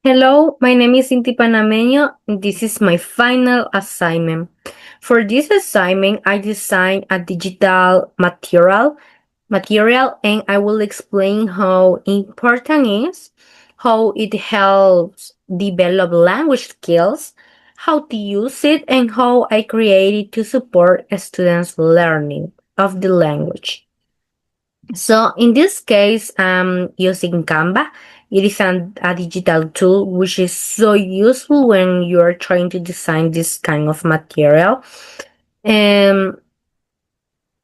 Hello, my name is Inti Panameño, and this is my final assignment. For this assignment, I designed a digital material, and I will explain how important it is, how it helps develop language skills, how to use it, and how I create it to support students' learning of the language. So in this case, I'm using Canva. It is a digital tool which is so useful when you are trying to design this kind of material. Um,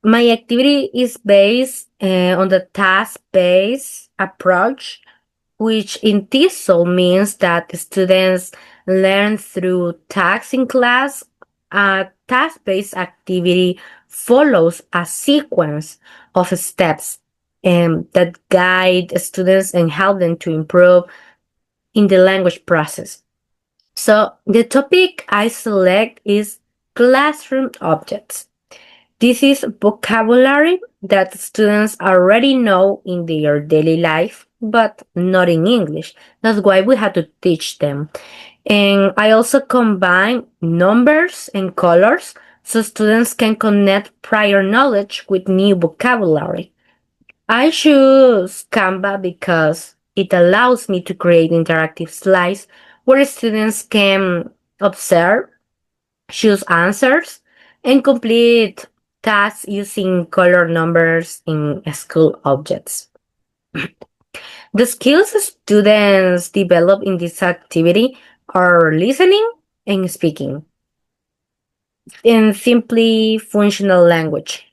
my activity is based on the task-based approach, which in TESOL means that the students learn through tasks in class. A task-based activity follows a sequence of steps that guide students and help them to improve in the language process. So the topic I select is classroom objects. This is vocabulary that students already know in their daily life, but not in English. That's why we had to teach them. And I also combine numbers and colors so students can connect prior knowledge with new vocabulary. I choose Canva because it allows me to create interactive slides where students can observe, choose answers, and complete tasks using color numbers in school objects. The skills students develop in this activity are listening and speaking, and simply functional language.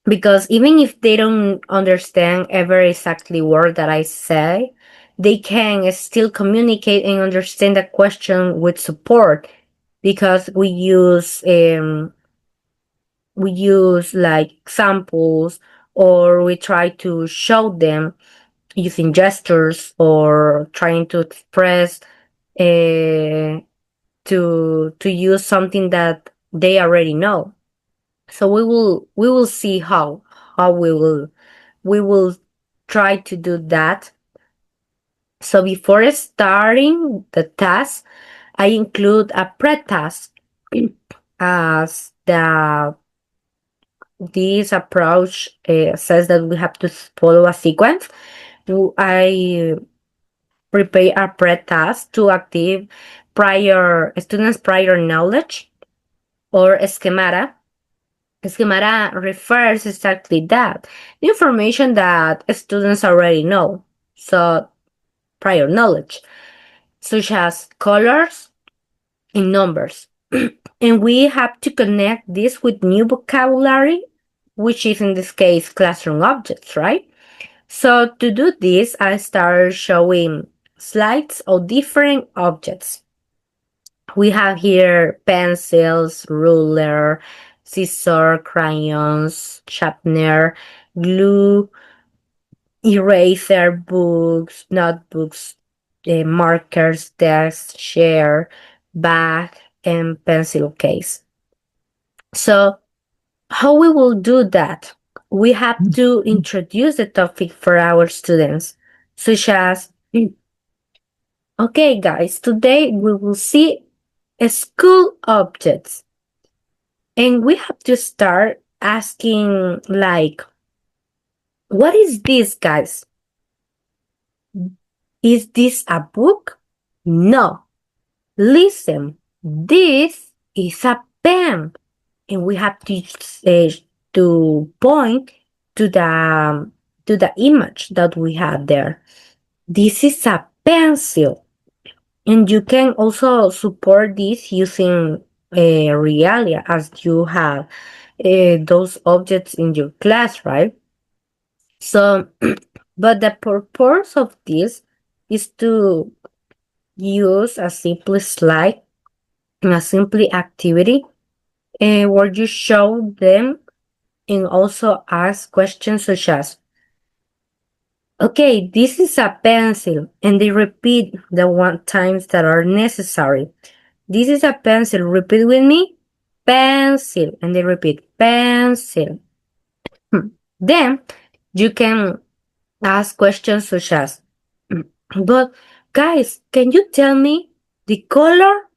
Because even if they don't understand every exactly word that I say, they can still communicate and understand the question with support because we use like examples, or we try to show them using gestures or trying to express uh, to use something that they already know. So we will see how we will try to do that. So before starting the task, I include a pre-task as the this approach says that we have to follow a sequence. I prepare a pre-task to active prior students' prior knowledge or schemata. Schemata refers exactly that the information that students already know. So prior knowledge, such as colors and numbers. And we have to connect this with new vocabulary, which is in this case classroom objects, right? So to do this, I start showing slides of different objects. We have here pencils, ruler, scissor, crayons, sharpener, glue, eraser, books, notebooks, markers, desk, chair, bag, and pencil case. So how we will do that? We have to introduce the topic for our students, such as, okay, guys, today we will see school objects. And we have to start asking, like, what is this, guys? Is this a book? No. Listen, this is a pen. And we have to point to the image that we have there. This is a pencil. And you can also support this using Realia, as you have those objects in your class, right? So, but the purpose of this is to use a simple slide, a simple activity, where you show them and also ask questions such as, okay, this is a pencil, and they repeat the one times that are necessary. This is a pencil, repeat with me, pencil, and they repeat pencil. Then you can ask questions such as, but Guys, can you tell me the color?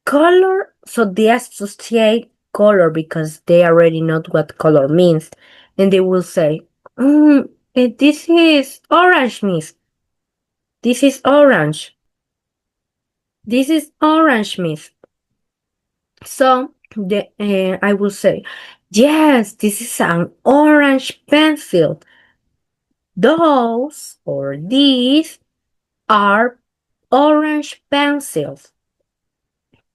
Color? So they associate color because they already know what color means. And they will say, this is orange, miss. This is orange. This is orange, miss. So I will say, yes, this is an orange pencil. Those or these are orange pencils.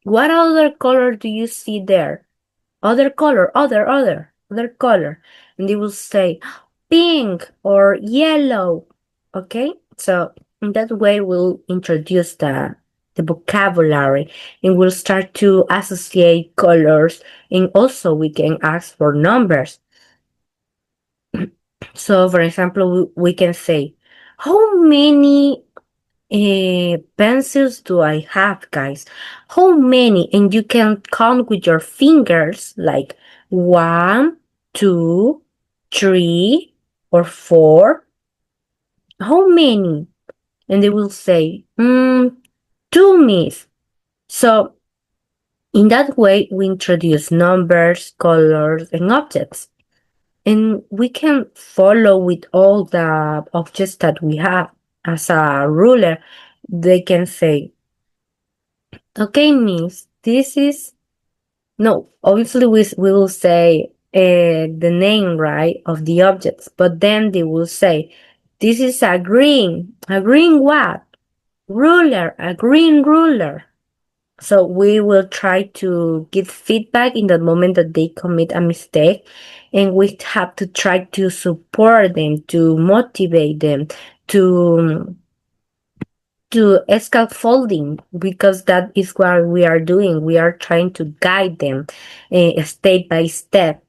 What other color do you see there? Other color, other color. And they will say pink or yellow. Okay? So in that way we'll introduce the vocabulary and we'll start to associate colors, and also we can ask for numbers. So for example, we can say, how many pencils do I have, guys? How many? And you can count with your fingers, like one, two, three, or four. How many? And they will say, two, miss. So in that way, we introduce numbers, colors, and objects. And we can follow with all the objects that we have as a ruler. They can say, okay, miss, this is no. Obviously, we will say the name, right, of the objects, but then they will say, this is a green. A green what? Ruler. A green ruler. So we will try to give feedback in the moment that they commit a mistake, and we have to try to support them, to motivate them, to scaffolding, because that is what we are doing. We are trying to guide them step by step.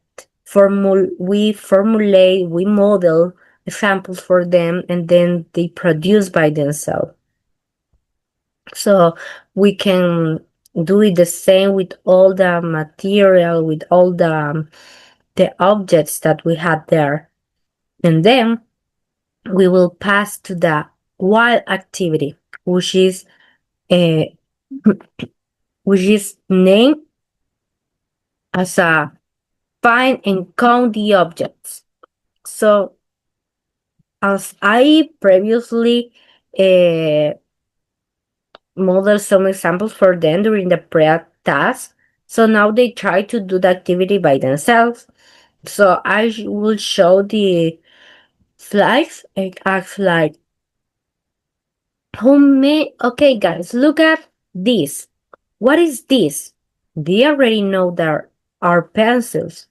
We formulate, we model examples for them, and then they produce by themselves. So we can do it the same with all the material, with all the objects that we had there. And then we will pass to the wild activity, which is uh, which is named as a find and count the objects. So as I previously uh, modeled some examples for them during the prep task, so now they try to do the activity by themselves. So I will show the slides and ask like, okay guys, look at this. What is this? They already know there are pencils.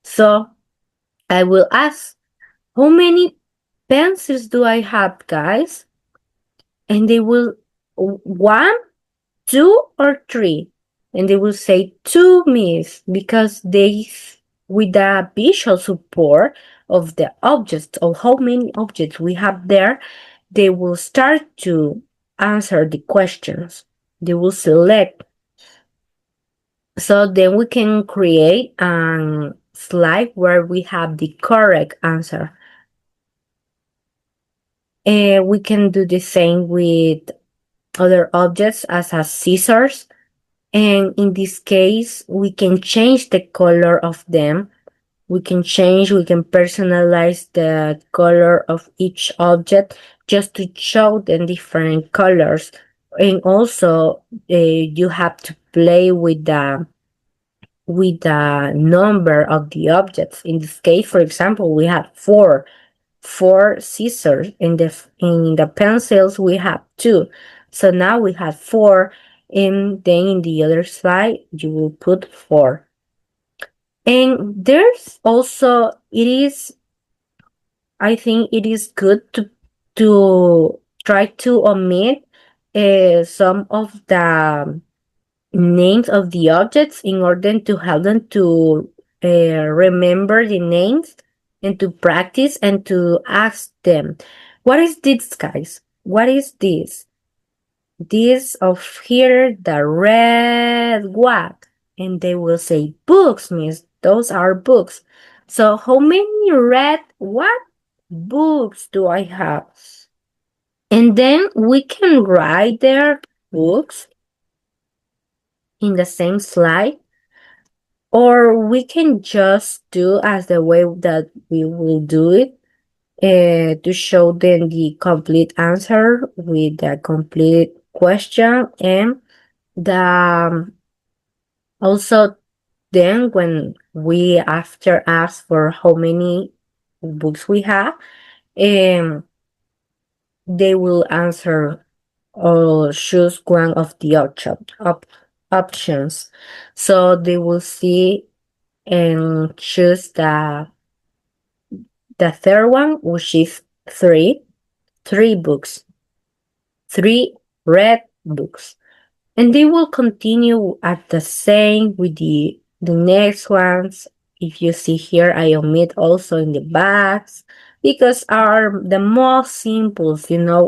So I will ask, how many pencils do I have, guys? And they will, one, two, or three. And they will say two, miss, because they, with the visual support of the objects, of how many objects we have there, they will start to answer the questions. They will select. So then we can create a slide where we have the correct answer. We can do the same with other objects as a scissors. And in this case, we can change the color of them. We can personalize the color of each object just to show them different colors. And also, you have to play with the number of the objects. In this case, for example, we have four scissors. In the pencils we have two, so now we have four, and then in the other side you will put four. And there's also, I think it is good to try to omit some of the names of the objects in order to help them to remember the names, and to practice and to ask them, what is this, guys? What is this? This of here, the red what? And they will say, books, miss. Those are books. So how many red what books do I have? And then we can write their books in the same slide, or we can just do as the way that we will do it, to show them the complete answer with the complete question, and the also then when we after ask for how many books we have, um, they will answer or choose one of the options. So they will see and choose the third one, which is three books, three red books. And they will continue at the same with the next ones. If you see here, I omit also in the backs because are the most simple,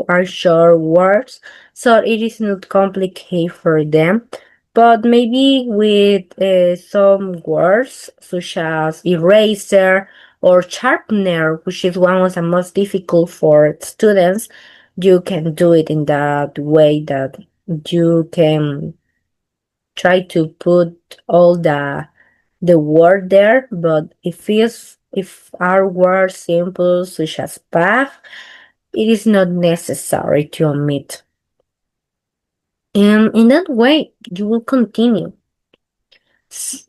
are short words, so it is not complicated for them. But maybe with some words such as eraser or sharpener, which is one of the most difficult for students, you can do it in that way that you can try to put all the word there, but if our words simple such as path, it is not necessary to omit. And in that way, you will continue.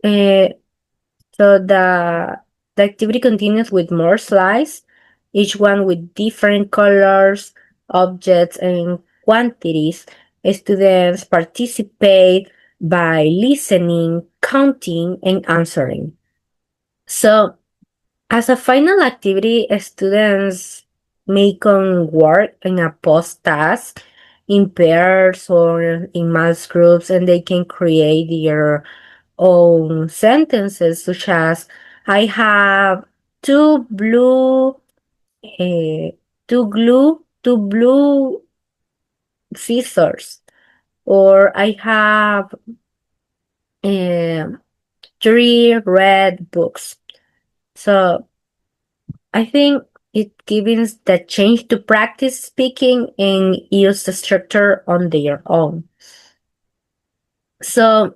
Uh, so the activity continues with more slides, each one with different colors, objects, and quantities. Students participate by listening, counting, and answering. So, as a final activity, students may can work in a post task in pairs or in mass groups, and they can create their own sentences, such as I have two blue, two blue scissors, or I have um, three red books. So I think it gives the change to practice speaking and use the structure on their own. So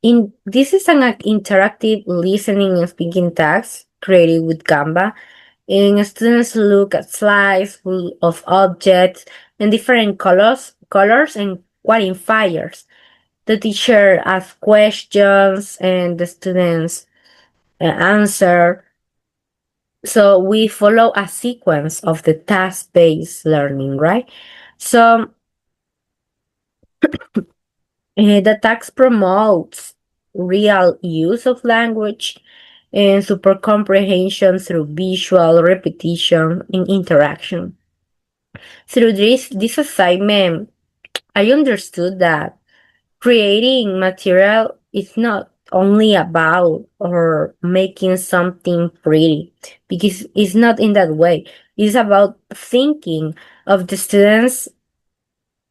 in this is an interactive listening and speaking task created with Canva, and students look at slides full of objects and different colors and qualifiers. The teacher asks questions and the students answer. So we follow a sequence of the task-based learning, right? So the task promotes real use of language and super comprehension through visual repetition and interaction. Through this assignment, I understood that creating material is not only about or making something pretty, because it's not in that way. It's about thinking of the students'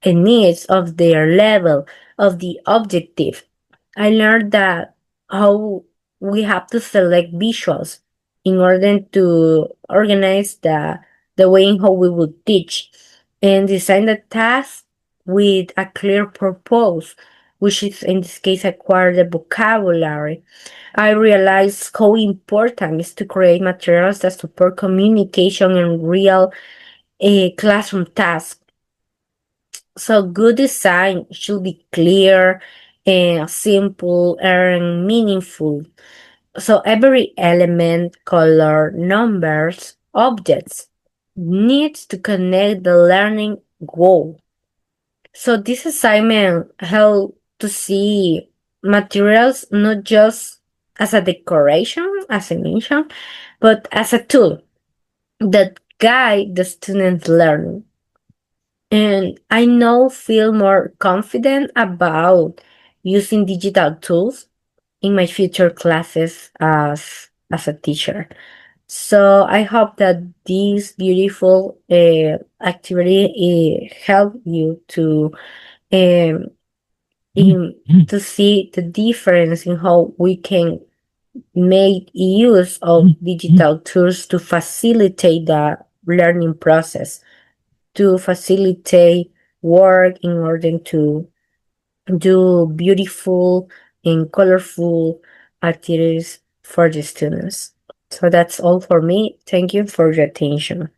needs, of their level, of the objective. I learned that how we have to select visuals in order to organize the way in how we would teach and design the task with a clear purpose, which is in this case acquire the vocabulary. I realized how important it is to create materials that support communication and real classroom tasks. So good design should be clear and simple and meaningful. So every element, color, numbers, objects needs to connect the learning goal. So this assignment helped to see materials not just as a decoration, as I mentioned, but as a tool that guide the students' learning. And I now feel more confident about using digital tools in my future classes as a teacher. So I hope that this beautiful activity help you to um, to see the difference in how we can make use of digital tools to facilitate the learning process. to facilitate work in order to do beautiful and colorful activities for the students. So that's all for me. Thank you for your attention.